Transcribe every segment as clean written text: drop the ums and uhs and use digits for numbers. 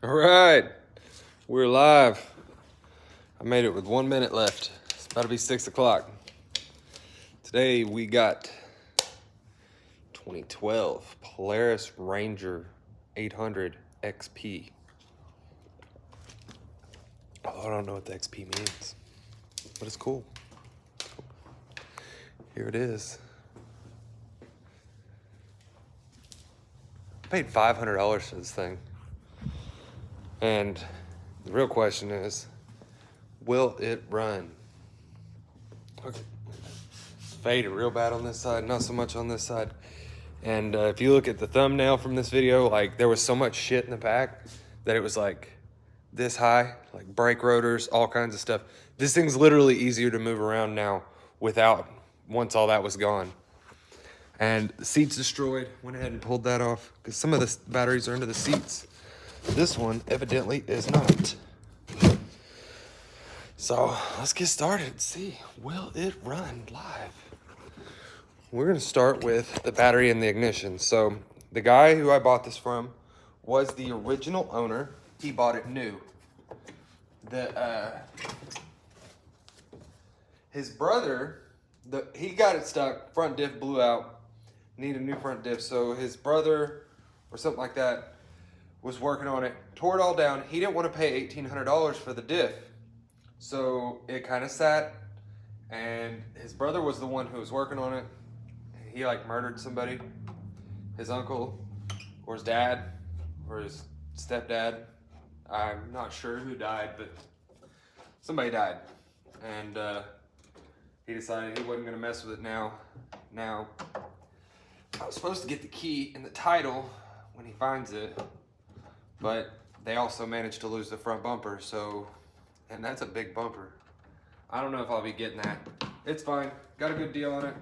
All right, we're live. I made it with 1 minute left. It's about to be 6 o'clock. Today we got 2012 Polaris Ranger 800 XP. Oh, I don't know what the XP means, but it's cool. Here it is. I paid $500 for this thing. And the real question is, will it run? Okay. It's faded real bad on this side, not so much on this side. And if you look at the thumbnail from this video, like there was so much shit in the back that it was like this high, like brake rotors, all kinds of stuff. This thing's literally easier to move around now once all that was gone. And the seat's destroyed. Went ahead and pulled that off because some of the batteries are under the seats. This one evidently is not. So let's get started and see, will it run live? We're gonna start with the battery and the ignition. So the guy who I bought this from was the original owner. He bought it new. His brother, he got it stuck, front diff blew out, need a new front diff. So his brother or something like that was working on it, tore it all down. He didn't want to pay $1,800 for the diff. So it kind of sat, and his brother was the one who was working on it. He like murdered somebody, his uncle or his dad or his stepdad. I'm not sure who died, but somebody died. And he decided he wasn't gonna mess with it now. Now, I was supposed to get the key and the title when he finds it, but they also managed to lose the front bumper, and that's a big bumper. I don't know if I'll be getting that. It's fine, got a good deal on it.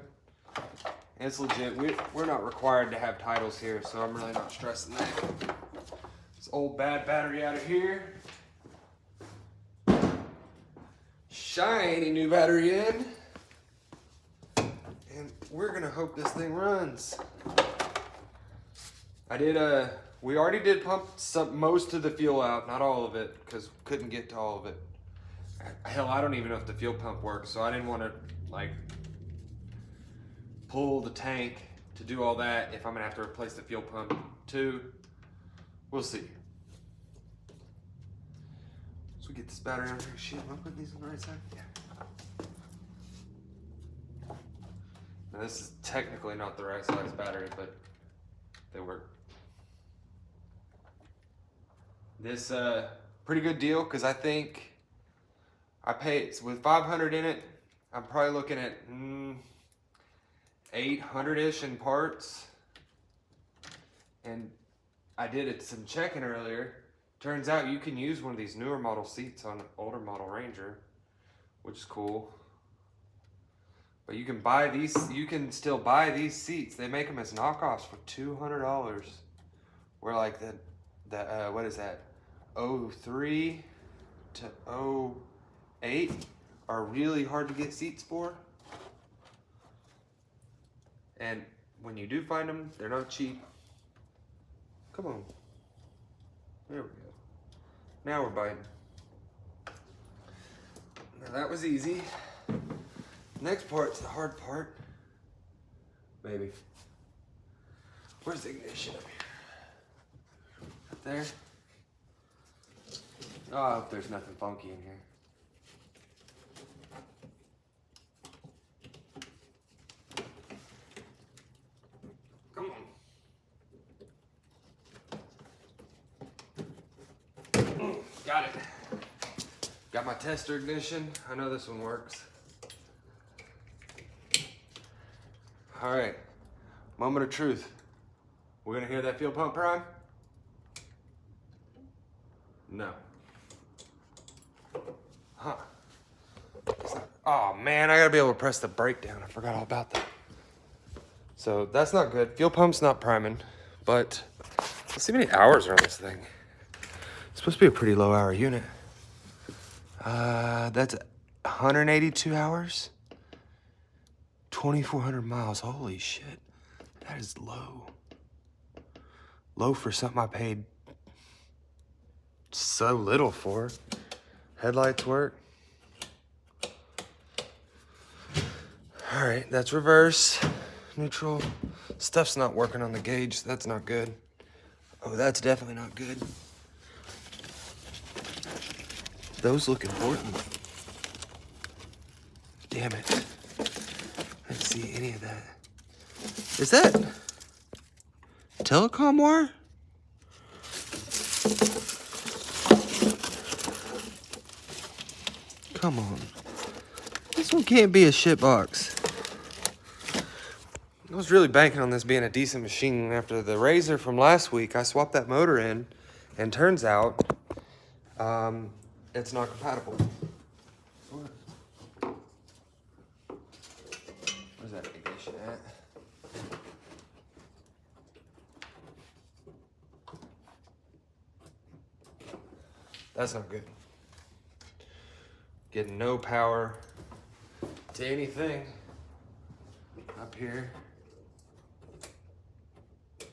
It's legit. We're not required to have titles here, so I'm really not stressing that. This old bad battery out of here. Shiny new battery in. And we're gonna hope this thing runs. We already did pump most of the fuel out, not all of it, because couldn't get to all of it. Hell, I don't even know if the fuel pump works, so I didn't want to like pull the tank to do all that if I'm gonna have to replace the fuel pump too. We'll see. So we get this battery on here. Shit, am I putting these on the right side? Yeah. Now this is technically not the right size battery, but they work. This pretty good deal because I think I paid with 500 in it. I'm probably looking at 800-ish in parts. And I did some checking earlier. Turns out you can use one of these newer model seats on an older model Ranger, which is cool. But you can buy these. You can still buy these seats. They make them as knockoffs for $200. Where like the what is that? 03 to 08 are really hard to get seats for. And when you do find them, they're not cheap. Come on. There we go. Now we're biting. Now that was easy. Next part's the hard part. Maybe. Where's the ignition up here? Up there? Oh, I hope there's nothing funky in here. Come on. Got it. Got my tester ignition. I know this one works. All right, moment of truth. We're gonna hear that fuel pump prime? No. Huh. Oh man, I gotta be able to press the brake down. I forgot all about that. So that's not good. Fuel pump's not priming, but let's see how many hours are on this thing. It's supposed to be a pretty low hour unit. That's 182 hours. 2,400 miles. Holy shit. That is low. Low for something I paid So little for. Headlights work. All right, that's reverse, neutral. Stuff's not working on the gauge. That's not good. Oh, that's definitely not good. Those look important. Damn it. I didn't see any of that. Is that telecom wire? Come on. This one can't be a shit box. I was really banking on this being a decent machine. After the Razor from last week, I swapped that motor in, and turns out it's not compatible. Where's that ignition at? That's not good. Getting no power to anything up here. Can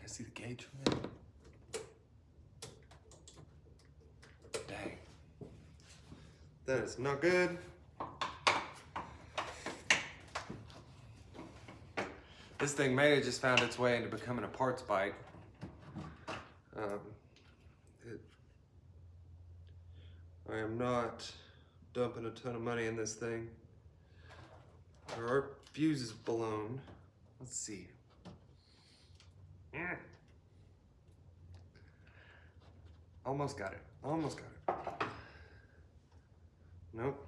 I see the gauge from there? Dang. That is not good. This thing may have just found its way into becoming a parts bike. I am not dumping a ton of money in this thing. There are fuses blown. Let's see. Almost got it. Almost got it. Nope.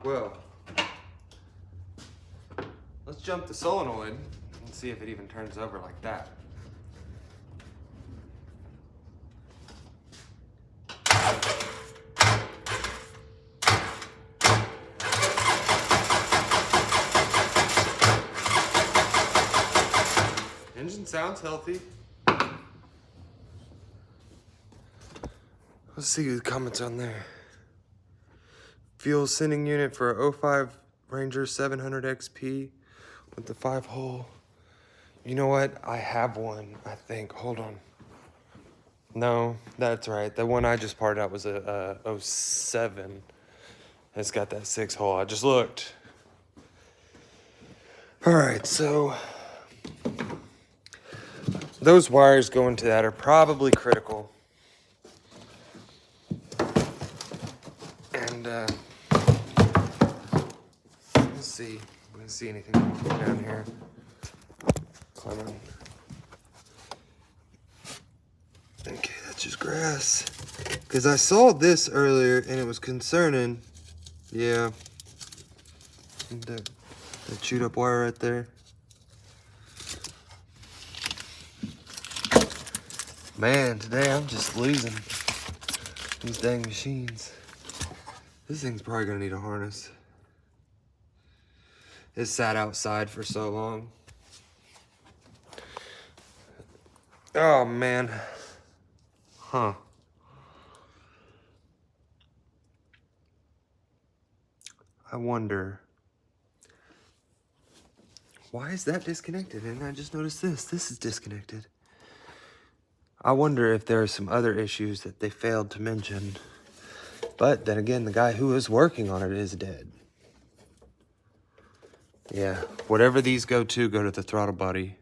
Well, let's jump the solenoid and see if it even turns over like that. Engine sounds healthy. Let's see the comments on there. Fuel sending unit for a 05 Ranger 700 XP with the 5-hole. You know what? I have one, I think. Hold on. No, that's right. The one I just parted out was a 07. It's got that 6-hole. I just looked. All right, so those wires going to that are probably critical. And let's see if we can see anything down here. Climb on. Okay, that's just grass. Because I saw this earlier and it was concerning. Yeah. The chewed up wire right there. Man, today I'm just losing these dang machines. This thing's probably gonna need a harness. It sat outside for so long. Oh man. Huh. I wonder, why is that disconnected? And I just noticed this is disconnected. I wonder if there are some other issues that they failed to mention. But then again, the guy who was working on it is dead. Yeah, whatever these go to the throttle body.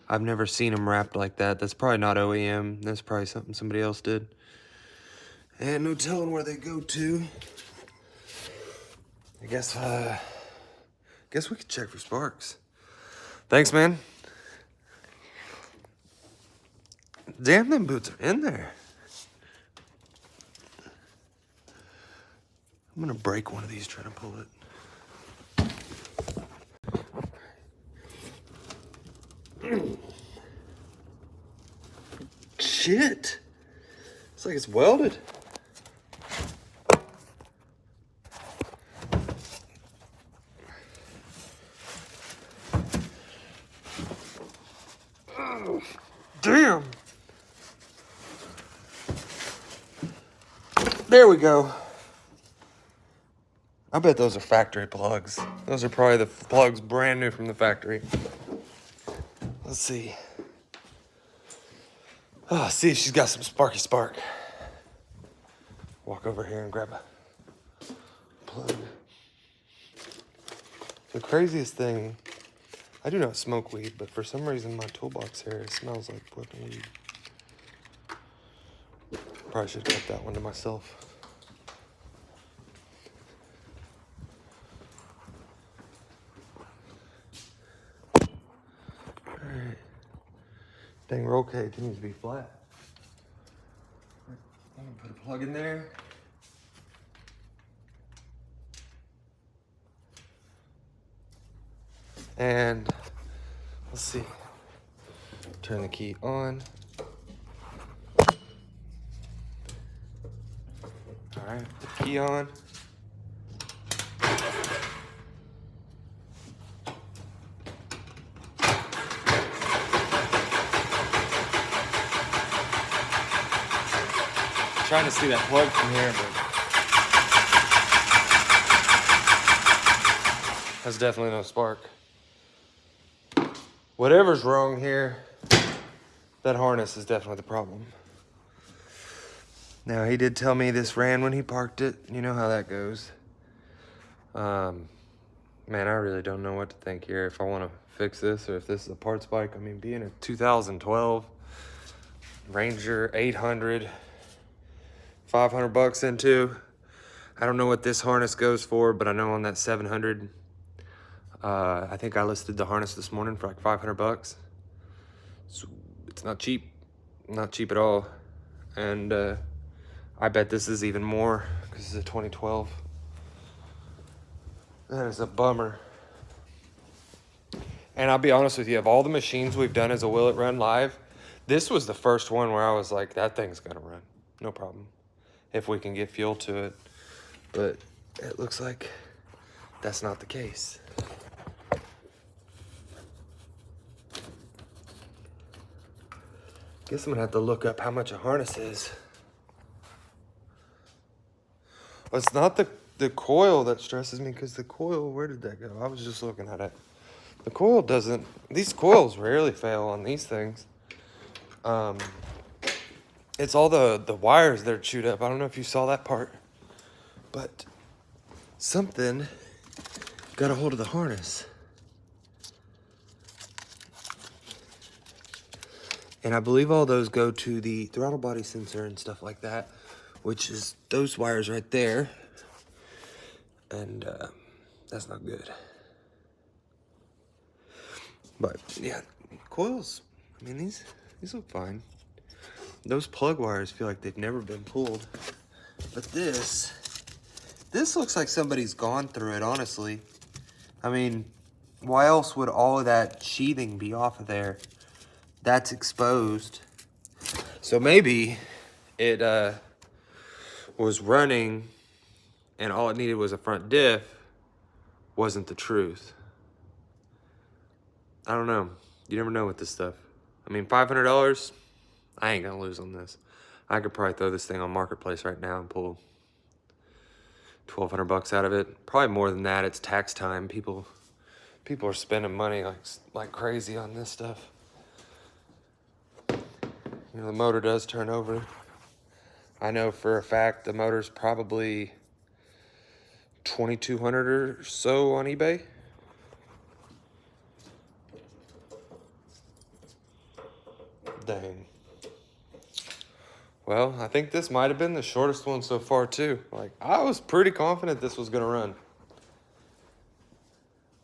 I've never seen them wrapped like that. That's probably not OEM. That's probably something somebody else did. And no telling where they go to. I guess we could check for sparks. Thanks, man. Damn, them boots are in there. I'm gonna break one of these trying to pull it. Shit. It's like it's welded. Oh, damn. There we go. I bet those are factory plugs. Those are probably the plugs brand new from the factory. Let's see. Oh, see if she's got some sparky spark. Walk over here and grab a plug. The craziest thing, I do not smoke weed, but for some reason my toolbox here smells like fucking weed. Probably should have kept that one to myself. Alright. Dang roll cage needs to be flat. I'm gonna put a plug in there. And let's see. Turn the key on. All right, put the key on. I'm trying to see that plug from here, but that's definitely no spark. Whatever's wrong here, that harness is definitely the problem. Now, he did tell me this ran when he parked it. You know how that goes. Man, I really don't know what to think here. If I want to fix this or if this is a parts bike. I mean, being a 2012 Ranger 800, 500 bucks into. I don't know what this harness goes for, but I know on that 700, I think I listed the harness this morning for like 500 bucks. So it's not cheap at all. And I bet this is even more because it's a 2012. That is a bummer. And I'll be honest with you, of all the machines we've done as a Will It Run Live, this was the first one where I was like, that thing's gonna run, no problem, if we can get fuel to it. But it looks like that's not the case. Guess I'm gonna have to look up how much a harness is. Well, it's not the coil that stresses me, because the coil, where did that go? I was just looking at it. The coil doesn't, these coils rarely fail on these things. It's all the wires that are chewed up. I don't know if you saw that part, but something got a hold of the harness. And I believe all those go to the throttle body sensor and stuff like that, which is those wires right there. And that's not good. But yeah, coils, I mean, these look fine. Those plug wires feel like they've never been pulled. But this looks like somebody's gone through it, honestly. I mean, why else would all of that sheathing be off of there? That's exposed. So maybe it was running and all it needed was a front diff. Wasn't the truth. I don't know. You never know with this stuff. I mean, $500, I ain't gonna lose on this. I could probably throw this thing on Marketplace right now and pull 1,200 bucks out of it. Probably more than that. It's tax time. People are spending money like crazy on this stuff. You know, the motor does turn over. I know for a fact the motor's probably $2,200 or so on eBay. Dang. Well, I think this might have been the shortest one so far too. Like, I was pretty confident this was gonna run.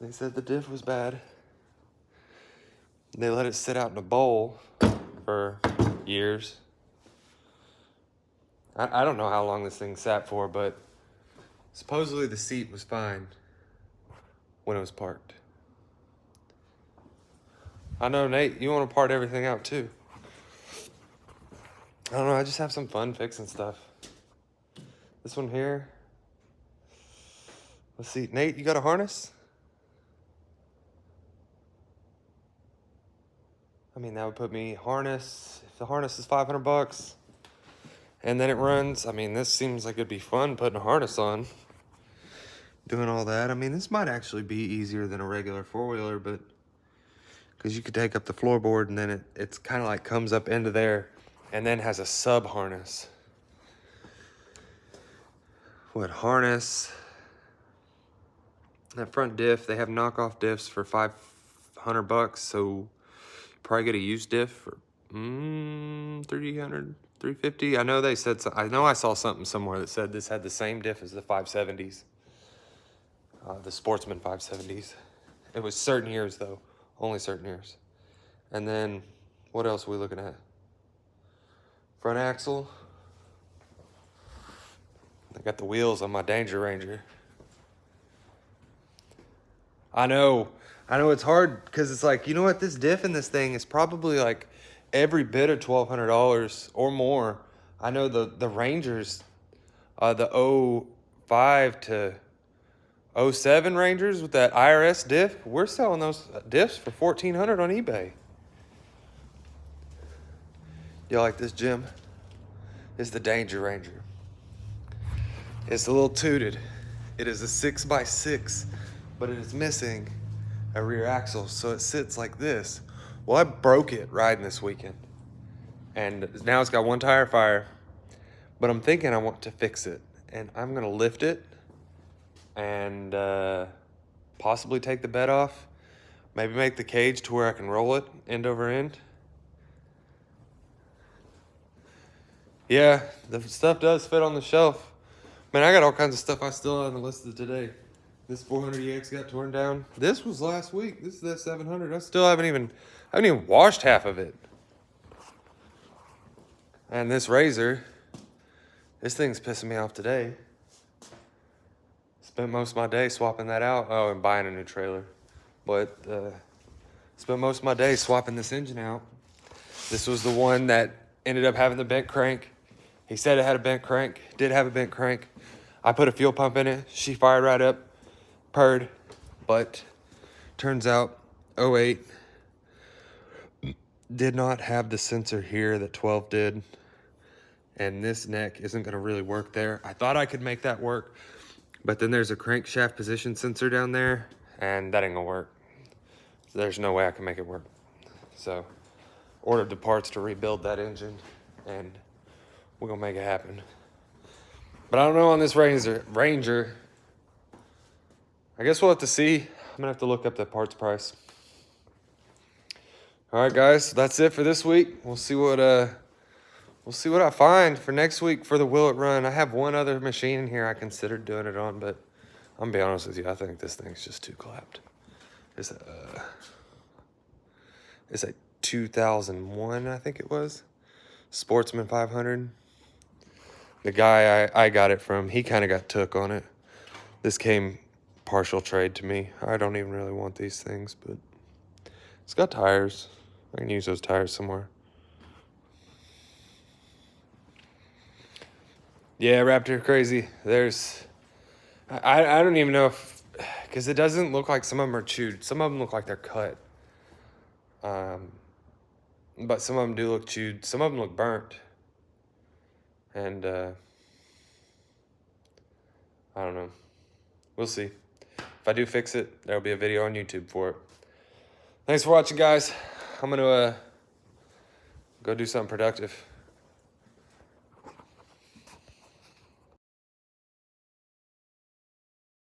They said the diff was bad. They let it sit out in a bowl for years. I don't know how long this thing sat for, but supposedly the seat was fine when it was parked. I know, Nate, you want to part everything out too. I don't know, I just have some fun fixing stuff. This one here. Let's see, Nate, you got a harness? I mean, that would put me harness, if the harness is 500 bucks and then it runs, I mean, this seems like it'd be fun putting a harness on. doing all that. I mean, this might actually be easier than a regular four-wheeler, but because you could take up the floorboard and then it's kind of like comes up into there and then has a sub harness. What harness? That front diff, they have knockoff diffs for $500, so probably get a used diff for 300, 350. I know they said, I know I saw something somewhere that said this had the same diff as the 570s, the Sportsman 570s. It was certain years though, only certain years. And then what else are we looking at? Front axle. I got the wheels on my Danger Ranger. I know it's hard because it's like, you know what, this diff in this thing is probably like every bit of $1,200 or more. I know the Rangers, the 05 to 07 Rangers with that IRS diff, we're selling those diffs for $1,400 on eBay. You like this, Jim? It's the Danger Ranger. It's a little tooted. It is a 6x6, but it is missing a rear axle, so it sits like this. Well, I broke it riding this weekend, and now it's got one tire fire, but I'm thinking I want to fix it, and I'm gonna lift it and possibly take the bed off, maybe make the cage to where I can roll it end over end. Yeah, the stuff does fit on the shelf. Man, I got all kinds of stuff I still haven't listed today. This 400EX got torn down. This was last week. This is that 700. I still haven't even washed half of it. And this Razor, this thing's pissing me off today. Spent most of my day swapping that out. Oh, and buying a new trailer. But spent most of my day swapping this engine out. This was the one that ended up having the bent crank. He said it had a bent crank. Did have a bent crank. I put a fuel pump in it. She fired right up. Purred. But turns out 08 did not have the sensor here that 12 did. And this neck isn't going to really work there. I thought I could make that work. But then there's a crankshaft position sensor down there. And that ain't going to work. There's no way I can make it work. So ordered the parts to rebuild that engine. And we're going to make it happen. But I don't know on this Ranger. I guess we'll have to see. I'm going to have to look up the parts price. All right, guys. So that's it for this week. We'll see what I find for next week for the Will It Run. I have one other machine in here I considered doing it on, but I'm going to be honest with you. I think this thing's just too clapped. It's a 2001, I think it was. Sportsman 500. The guy I got it from, he kind of got took on it. This came partial trade to me. I don't even really want these things, but it's got tires. I can use those tires somewhere. Yeah, Raptor Crazy. There's, I don't even know if, because it doesn't look like some of them are chewed. Some of them look like they're cut. But some of them do look chewed. Some of them look burnt. And I don't know. We'll see. If I do fix it, there'll be a video on YouTube for it. Thanks for watching, guys. I'm going to go do something productive.